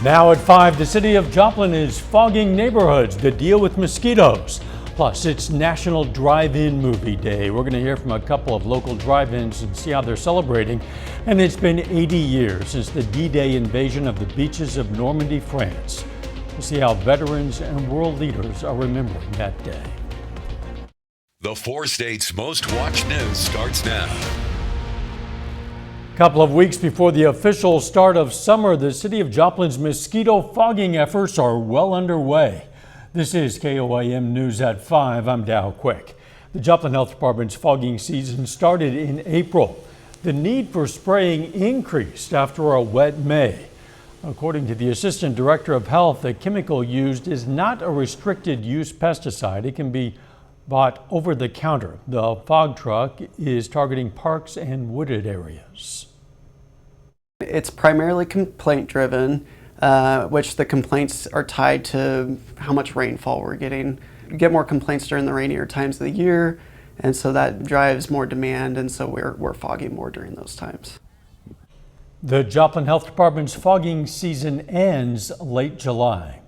Now at 5, the city of Joplin is fogging neighborhoods to deal with mosquitoes. Plus, it's National Drive-In Movie Day. We're going to hear from a couple of local drive-ins and see how they're celebrating. And it's been 80 years since the D-Day invasion of the beaches of Normandy, France. We'll see how veterans and world leaders are remembering that day. The 4 states' most watched news starts now. A couple of weeks before the official start of summer, the city of Joplin's mosquito fogging efforts are well underway. This is KOIM News at 5. I'm Dow Quick. The Joplin Health Department's fogging season started in April. The need for spraying increased after a wet May. According to the Assistant Director of Health, the chemical used is not a restricted use pesticide. It can be bought over the counter. The fog truck is targeting parks and wooded areas. It's primarily complaint driven, which the complaints are tied to how much rainfall we're getting. We get more complaints during the rainier times of the year, and so that drives more demand, and so we're fogging more during those times. The Joplin Health Department's fogging season ends late July.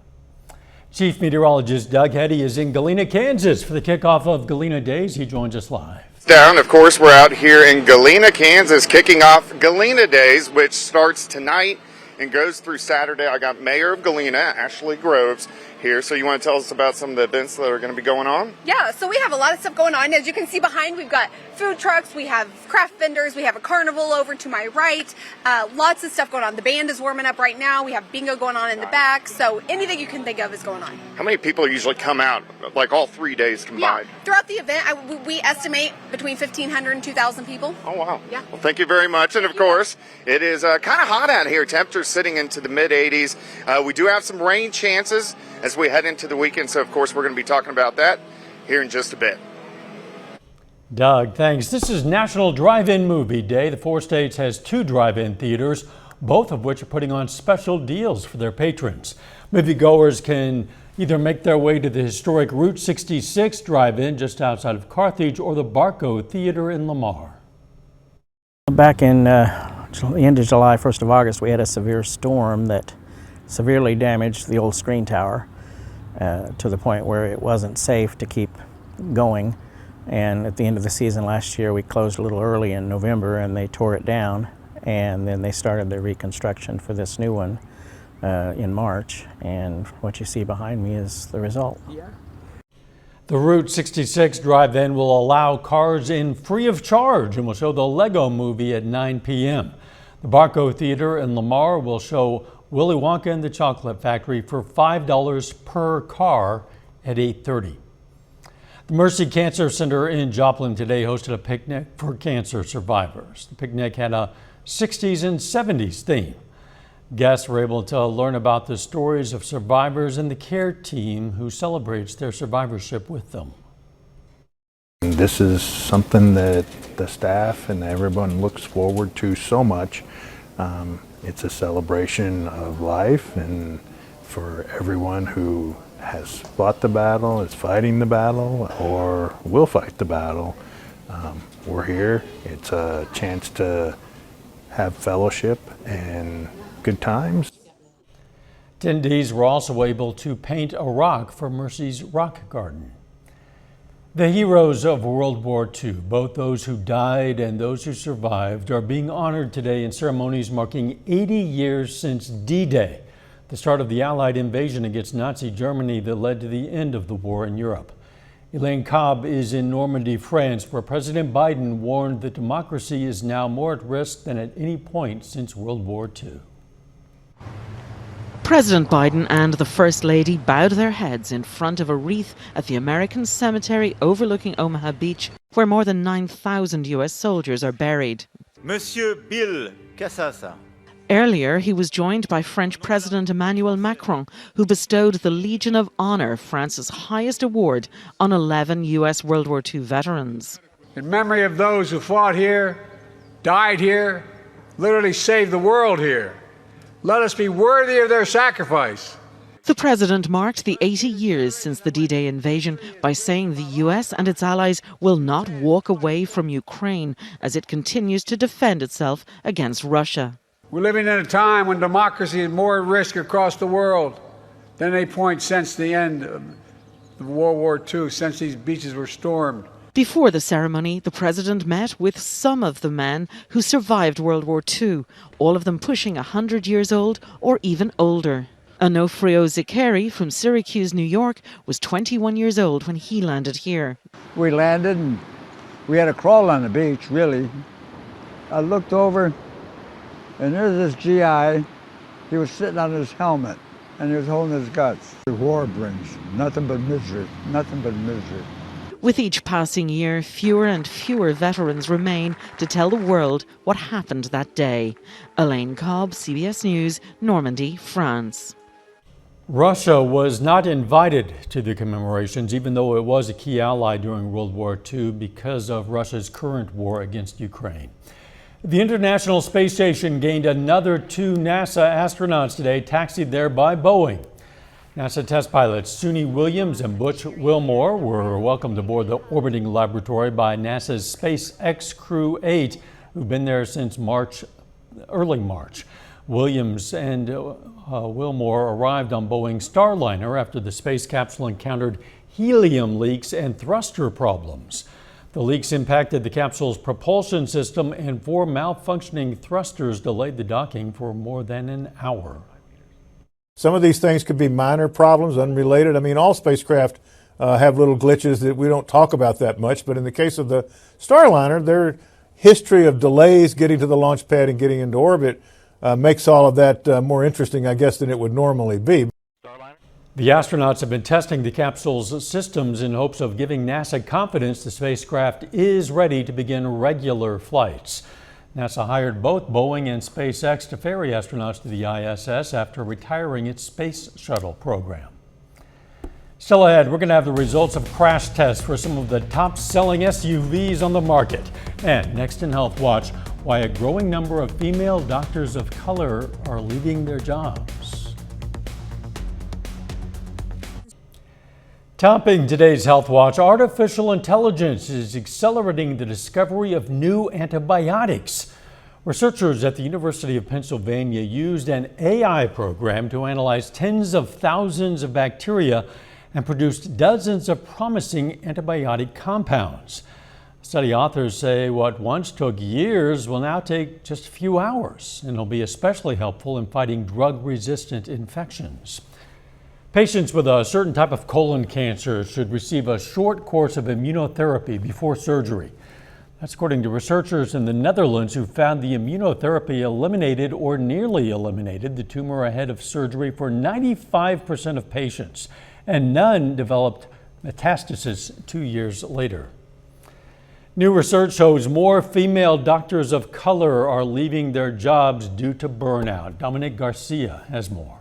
Chief Meteorologist Doug Heddy is in Galena, Kansas for the kickoff of Galena Days. He joins us live. Down, of course, we're out here in Galena, Kansas, kicking off Galena Days, which starts tonight and goes through Saturday. I got Mayor of Galena, Ashley Groves, here. So you want to tell us about some of the events that are going to be going on? Yeah, so we have a lot of stuff going on. As you can see behind, we've got food trucks, we have craft vendors, we have a carnival over to my right. Lots of stuff going on. The band is warming up right now. We have bingo going on in the back. So anything you can think of is going on. How many people usually come out, like all 3 days combined? Yeah. Throughout the event, we estimate between 1,500 and 2,000 people. Oh, wow. Yeah. Well, thank you very much. And, of course, it is kind of hot out here. Temperatures sitting into the mid-80s. We do have some rain chances as we head into the weekend. So, of course, we're going to be talking about that here in just a bit. Doug, thanks. This is National Drive-In Movie Day. The 4 states has 2 drive-in theaters, both of which are putting on special deals for their patrons. Moviegoers can either make their way to the historic Route 66 drive-in just outside of Carthage or the Barco Theater in Lamar. Back in the end of July, 1st of August, we had a severe storm that severely damaged the old screen tower to the point where it wasn't safe to keep going. And at the end of the season last year, we closed a little early in November and they tore it down. And then they started the reconstruction for this new one in March. And what you see behind me is the result. Yeah. The Route 66 drive-in will allow cars in free of charge and will show the Lego Movie at 9 p.m. The Barco Theater in Lamar will show Willy Wonka and the Chocolate Factory for $5 per car at 8:30. The Mercy Cancer Center in Joplin today hosted a picnic for cancer survivors. The picnic had a 60s and 70s theme. Guests were able to learn about the stories of survivors and the care team who celebrates their survivorship with them. This is something that the staff and everyone looks forward to so much. It's a celebration of life, and for everyone who has fought the battle, is fighting the battle, or will fight the battle, we're here. It's a chance to have fellowship and good times. Attendees were also able to paint a rock for Mercy's Rock Garden. The heroes of World War II, both those who died and those who survived, are being honored today in ceremonies marking 80 years since D-Day, the start of the Allied invasion against Nazi Germany that led to the end of the war in Europe. Elaine Cobb is in Normandy, France, where President Biden warned that democracy is now more at risk than at any point since World War II. President Biden and the First Lady bowed their heads in front of a wreath at the American cemetery overlooking Omaha Beach, where more than 9,000 U.S. soldiers are buried. Monsieur Bill Cassasa. Earlier, he was joined by French President Emmanuel Macron, who bestowed the Legion of Honor, France's highest award, on 11 U.S. World War II veterans. In memory of those who fought here, died here, literally saved the world here. Let us be worthy of their sacrifice. The president marked the 80 years since the D-Day invasion by saying the US and its allies will not walk away from Ukraine as it continues to defend itself against Russia. We're living in a time when democracy is more at risk across the world than any point since the end of World War II, since these beaches were stormed. Before the ceremony, the president met with some of the men who survived World War II, all of them pushing 100 years old or even older. Onofrio Zicari from Syracuse, New York, was 21 years old when he landed here. We landed and we had to crawl on the beach, really. I looked over and there's this GI. He was sitting on his helmet and he was holding his guts. The war brings nothing but misery, nothing but misery. With each passing year, fewer and fewer veterans remain to tell the world what happened that day. Elaine Cobb, CBS News, Normandy, France. Russia was not invited to the commemorations, even though it was a key ally during World War II because of Russia's current war against Ukraine. The International Space Station gained another 2 NASA astronauts today, taxied there by Boeing. NASA test pilots Suni Williams and Butch Wilmore were welcomed aboard the orbiting laboratory by NASA's SpaceX Crew 8, who've been there since early March. Williams and Wilmore arrived on Boeing's Starliner after the space capsule encountered helium leaks and thruster problems. The leaks impacted the capsule's propulsion system, and 4 malfunctioning thrusters delayed the docking for more than an hour. Some of these things could be minor problems, unrelated. I mean, all spacecraft have little glitches that we don't talk about that much, but in the case of the Starliner, their history of delays getting to the launch pad and getting into orbit makes all of that more interesting, I guess, than it would normally be. The astronauts have been testing the capsule's systems in hopes of giving NASA confidence the spacecraft is ready to begin regular flights. NASA hired both Boeing and SpaceX to ferry astronauts to the ISS after retiring its space shuttle program. Still ahead, we're going to have the results of crash tests for some of the top-selling SUVs on the market. And next in Health Watch, why a growing number of female doctors of color are leaving their jobs. Topping today's Health Watch, artificial intelligence is accelerating the discovery of new antibiotics. Researchers at the University of Pennsylvania used an AI program to analyze tens of thousands of bacteria and produced dozens of promising antibiotic compounds. Study authors say what once took years will now take just a few hours, and will be especially helpful in fighting drug-resistant infections. Patients with a certain type of colon cancer should receive a short course of immunotherapy before surgery. That's according to researchers in the Netherlands who found the immunotherapy eliminated or nearly eliminated the tumor ahead of surgery for 95% of patients, and none developed metastasis 2 years later. New research shows more female doctors of color are leaving their jobs due to burnout. Dominic Garcia has more.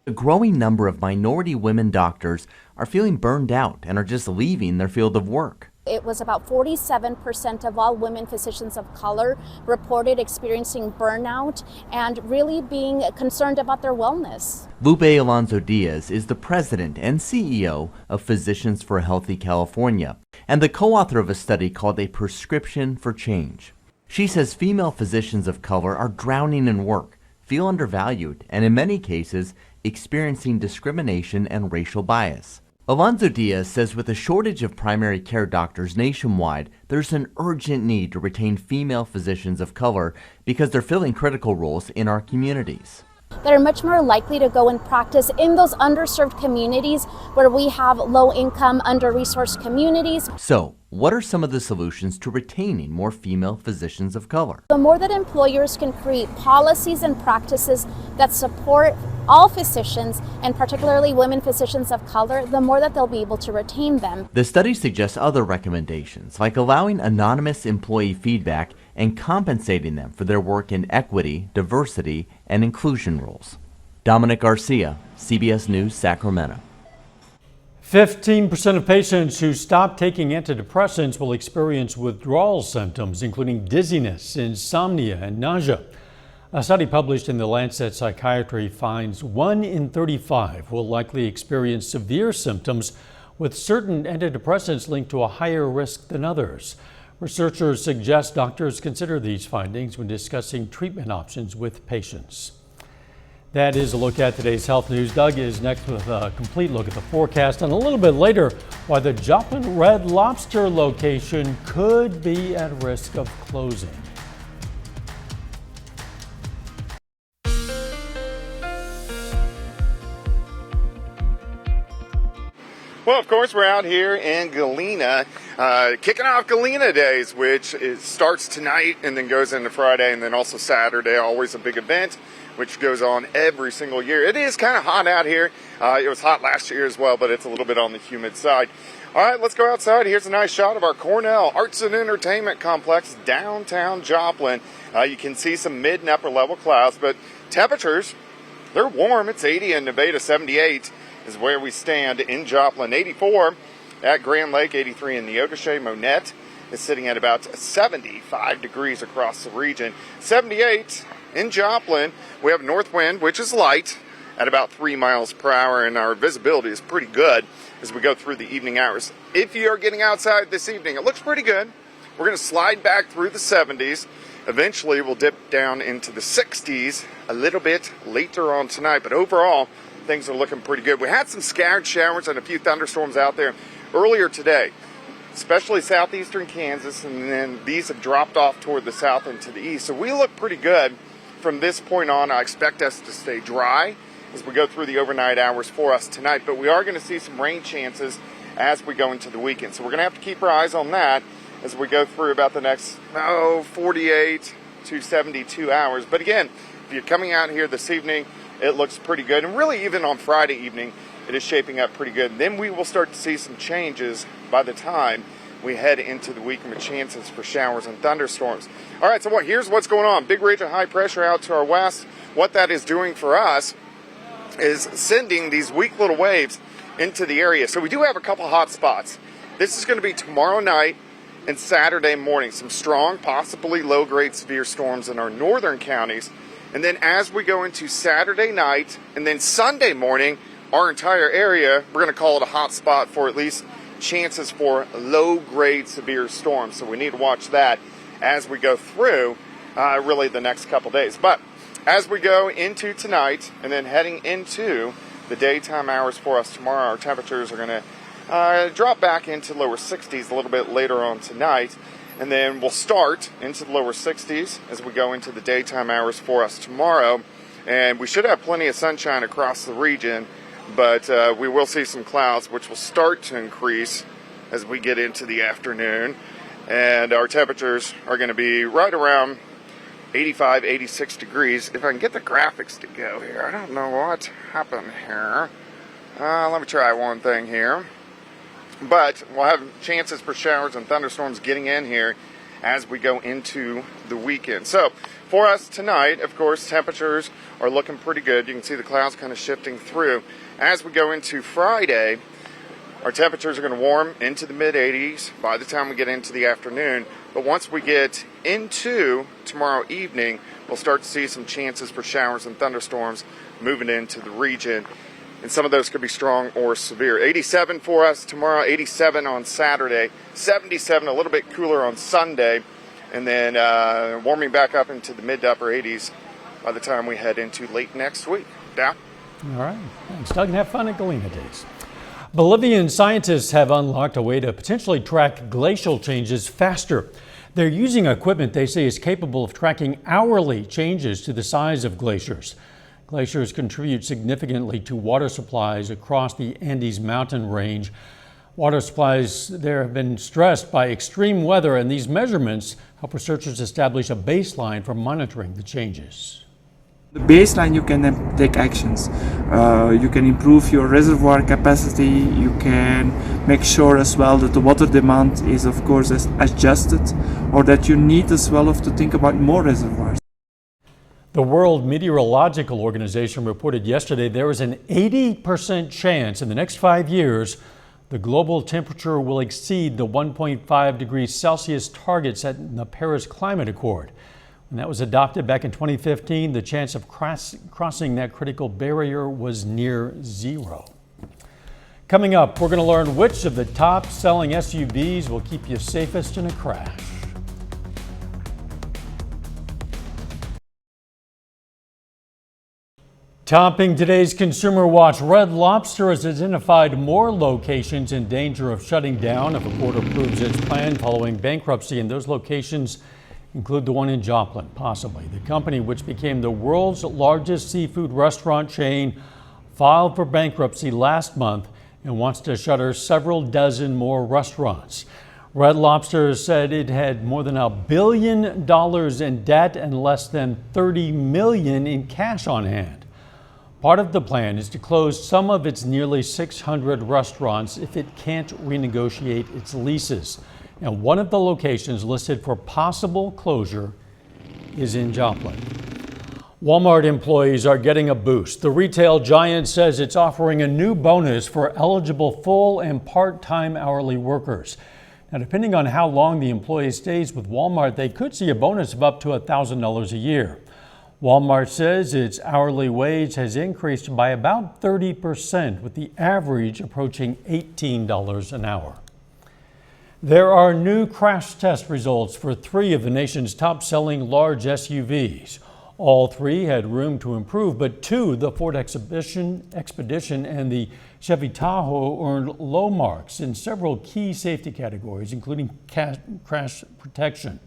A growing number of minority women doctors are feeling burned out and are just leaving their field of work. It was about 47% of all women physicians of color reported experiencing burnout and really being concerned about their wellness. Lupe Alonso Diaz is the president and CEO of Physicians for a Healthy California and the co-author of a study called A Prescription for Change. She says female physicians of color are drowning in work, feel undervalued, and in many cases experiencing discrimination and racial bias. Alonso Diaz says with a shortage of primary care doctors nationwide, there's an urgent need to retain female physicians of color because they're filling critical roles in our communities. That are much more likely to go and practice in those underserved communities where we have low-income, under-resourced communities. So, what are some of the solutions to retaining more female physicians of color? The more that employers can create policies and practices that support all physicians, and particularly women physicians of color, the more that they'll be able to retain them. The study suggests other recommendations, like allowing anonymous employee feedback and compensating them for their work in equity, diversity, and inclusion roles. Dominic Garcia, CBS News, Sacramento. 15% of patients who stop taking antidepressants will experience withdrawal symptoms, including dizziness, insomnia, and nausea. A study published in The Lancet Psychiatry finds 1 in 35 will likely experience severe symptoms, with certain antidepressants linked to a higher risk than others. Researchers suggest doctors consider these findings when discussing treatment options with patients. That is a look at today's health news. Doug is next with a complete look at the forecast, and a little bit later, why the Joplin Red Lobster location could be at risk of closing. Well, of course, we're out here in Galena, kicking off Galena Days, which starts tonight and then goes into Friday and then also Saturday, always a big event, which goes on every single year. It is kind of hot out here. It was hot last year as well, but it's a little bit on the humid side. All right, let's go outside. Here's a nice shot of our Cornell Arts and Entertainment Complex, downtown Joplin. You can see some mid and upper level clouds, but temperatures, they're warm. It's 80 in Nevada, 78 is where we stand in Joplin. 84 at Grand Lake, 83 in Neogoshe. Monette is sitting at about 75 degrees across the region. 78 in Joplin. We have north wind, which is light, at about 3 miles per hour, and our visibility is pretty good as we go through the evening hours. If you are getting outside this evening, it looks pretty good. We're going to slide back through the 70s. Eventually, we'll dip down into the 60s a little bit later on tonight, but overall, things are looking pretty good. We had some scattered showers and a few thunderstorms out there earlier today, especially southeastern Kansas, and then these have dropped off toward the south and to the east. So we look pretty good from this point on. I expect us to stay dry as we go through the overnight hours for us tonight, but we are going to see some rain chances as we go into the weekend. So we're going to have to keep our eyes on that as we go through about the next 48 to 72 hours. But again, if you're coming out here this evening, it looks pretty good, and really even on Friday evening, it is shaping up pretty good. And then we will start to see some changes by the time we head into the weekend with chances for showers and thunderstorms. All right, so here's what's going on. Big ridge of high pressure out to our west. What that is doing for us is sending these weak little waves into the area. So we do have a couple hot spots. This is going to be tomorrow night and Saturday morning. Some strong, possibly low-grade severe storms in our northern counties. And then as we go into Saturday night and then Sunday morning, our entire area, we're going to call it a hot spot for at least chances for low-grade severe storms. So we need to watch that as we go through really the next couple days. But as we go into tonight and then heading into the daytime hours for us tomorrow, our temperatures are going to drop back into lower 60s a little bit later on tonight. And then we'll start into the lower 60s as we go into the daytime hours for us tomorrow. And we should have plenty of sunshine across the region, but we will see some clouds, which will start to increase as we get into the afternoon. And our temperatures are going to be right around 85, 86 degrees. If I can get the graphics to go here, I don't know what happened here. Let me try one thing here. But we'll have chances for showers and thunderstorms getting in here as we go into the weekend. So for us tonight, of course, temperatures are looking pretty good. You can see the clouds kind of shifting through. As we go into Friday, our temperatures are going to warm into the mid-80s by the time we get into the afternoon. But once we get into tomorrow evening, we'll start to see some chances for showers and thunderstorms moving into the region. And some of those could be strong or severe. 87 for us tomorrow, 87 on Saturday, 77, a little bit cooler on Sunday, and then warming back up into the mid to upper 80s by the time we head into late next week. Down. All right. Thanks, Doug, and have fun at Galena Days. Bolivian scientists have unlocked a way to potentially track glacial changes faster. They're using equipment they say is capable of tracking hourly changes to the size of glaciers. Glaciers contribute significantly to water supplies across the Andes mountain range. Water supplies there have been stressed by extreme weather, and these measurements help researchers establish a baseline for monitoring the changes. The baseline, you can then take actions. You can improve your reservoir capacity. You can make sure as well that the water demand is, of course, adjusted, or that you need as well to think about more reservoirs. The World Meteorological Organization reported yesterday there is an 80% chance in the next 5 years the global temperature will exceed the 1.5 degrees Celsius target set in the Paris Climate Accord. When that was adopted back in 2015, the chance of crossing that critical barrier was near zero. Coming up, we're going to learn which of the top-selling SUVs will keep you safest in a crash. Topping today's Consumer Watch, Red Lobster has identified more locations in danger of shutting down if a court approves its plan following bankruptcy, and those locations include the one in Joplin, possibly. The company, which became the world's largest seafood restaurant chain, filed for bankruptcy last month and wants to shutter several dozen more restaurants. Red Lobster said it had more than $1 billion in debt and less than $30 million in cash on hand. Part of the plan is to close some of its nearly 600 restaurants if it can't renegotiate its leases. And one of the locations listed for possible closure is in Joplin. Walmart employees are getting a boost. The retail giant says it's offering a new bonus for eligible full and part-time hourly workers. Now, depending on how long the employee stays with Walmart, they could see a bonus of up to $1,000 a year. Walmart says its hourly wage has increased by about 30%, with the average approaching $18 an hour. There are new crash test results for 3 of the nation's top-selling large SUVs. All 3 had room to improve, but 2, the Ford Expedition and the Chevy Tahoe, earned low marks in several key safety categories, including crash protection.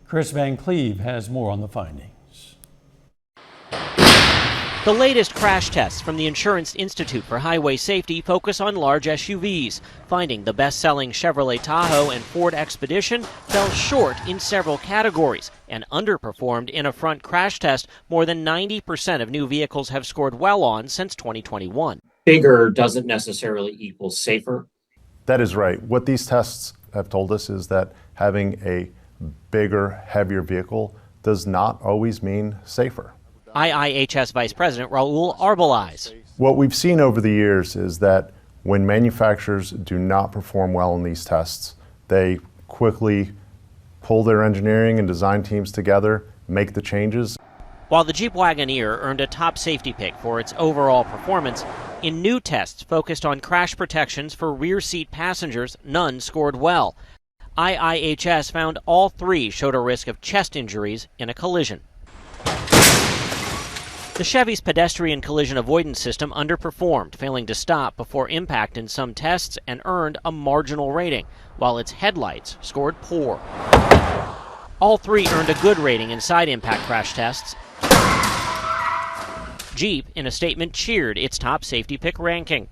Chris Van Cleve has more on the findings. The latest crash tests from the Insurance Institute for Highway Safety focus on large SUVs, finding the best-selling Chevrolet Tahoe and Ford Expedition fell short in several categories and underperformed in a front crash test more than 90% of new vehicles have scored well on since 2021. Bigger doesn't necessarily equal safer. That is right. What these tests have told us is that having a bigger, heavier vehicle does not always mean safer. IIHS Vice President Raul Arbelais. What we've seen over the years is that when manufacturers do not perform well in these tests, they quickly pull their engineering and design teams together, make the changes. While the Jeep Wagoneer earned a top safety pick for its overall performance, in new tests focused on crash protections for rear seat passengers, none scored well. IIHS found all 3 showed a risk of chest injuries in a collision. The Chevy's pedestrian collision avoidance system underperformed, failing to stop before impact in some tests and earned a marginal rating, while its headlights scored poor. All 3 earned a good rating in side impact crash tests. Jeep, in a statement, cheered its top safety pick ranking.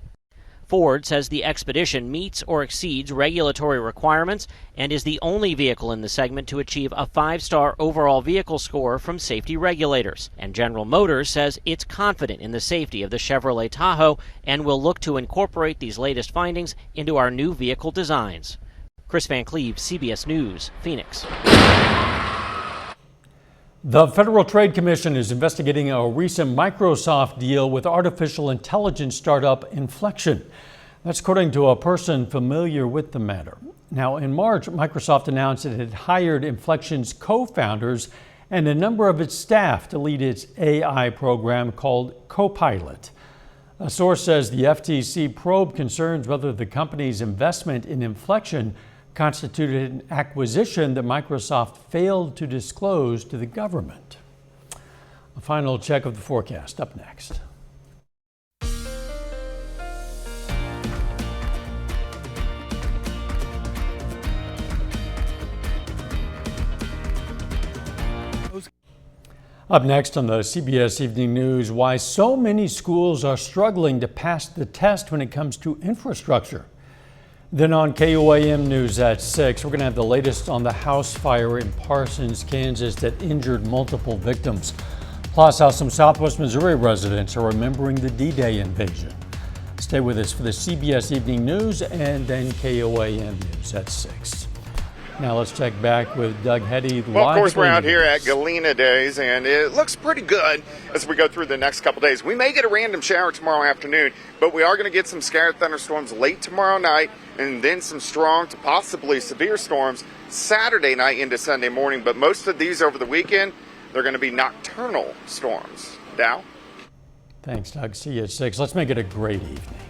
Ford says the Expedition meets or exceeds regulatory requirements and is the only vehicle in the segment to achieve a 5-star overall vehicle score from safety regulators. And General Motors says it's confident in the safety of the Chevrolet Tahoe and will look to incorporate these latest findings into our new vehicle designs. Chris Van Cleve, CBS News, Phoenix. The Federal Trade Commission is investigating a recent Microsoft deal with artificial intelligence startup Inflection. That's according to a person familiar with the matter. Now, in March, Microsoft announced it had hired Inflection's co-founders and a number of its staff to lead its AI program called Copilot. A source says the FTC probe concerns whether the company's investment in Inflection constituted an acquisition that Microsoft failed to disclose to the government. A final check of the forecast up next. Up next on the CBS Evening News, why so many schools are struggling to pass the test when it comes to infrastructure. Then on KOAM News at 6, we're going to have the latest on the house fire in Parsons, Kansas that injured multiple victims. Plus, how some Southwest Missouri residents are remembering the D-Day invasion. Stay with us for the CBS Evening News and then KOAM News at 6. Now let's check back with Doug Heddy. Well, of course, we're out here at Galena Days, and it looks pretty good as we go through the next couple days. We may get a random shower tomorrow afternoon, but we are going to get some scattered thunderstorms late tomorrow night, and then some strong to possibly severe storms Saturday night into Sunday morning. But most of these over the weekend, they're going to be nocturnal storms. Dow? Thanks, Doug. See you at 6. Let's make it a great evening.